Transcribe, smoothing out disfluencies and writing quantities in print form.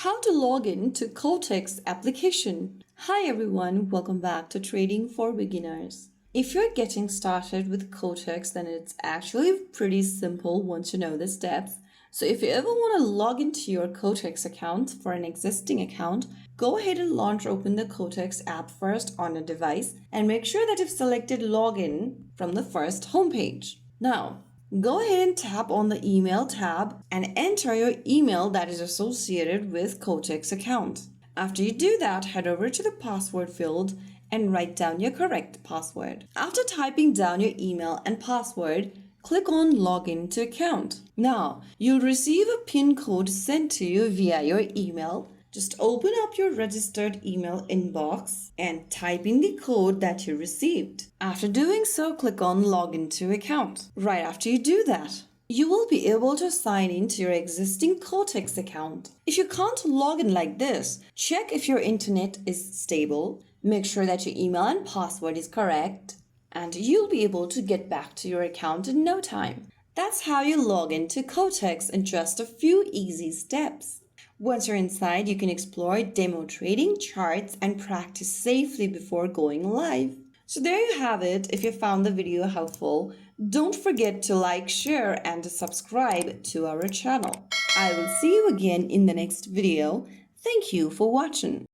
How to log in to Quotex application. Hi everyone, welcome back to Trading for Beginners. If you're getting started with Quotex, then it's actually pretty simple once you know the steps. So if you ever want to log into your Quotex account for an existing account, go ahead and launch open the Quotex app first on a device and make sure that you've selected login from the first homepage. Now, go ahead and tap on the email tab and enter your email that is associated with Quotex account. After you do that, head over to the password field and write down your correct password. After typing down your email and password, click on Login to Account. Now, you'll receive a PIN code sent to you via your email. Just open up your registered email inbox and type in the code that you received. After doing so, click on Login to Account. Right after you do that, you will be able to sign into your existing Quotex account. If you can't log in like this, check if your internet is stable, make sure that your email and password is correct, and you'll be able to get back to your account in no time. That's how you log into Quotex in just a few easy steps. Once you're inside, you can explore demo trading, charts, and practice safely before going live. So there you have it. If you found the video helpful, don't forget to like, share, and subscribe to our channel. I will see you again in the next video. Thank you for watching.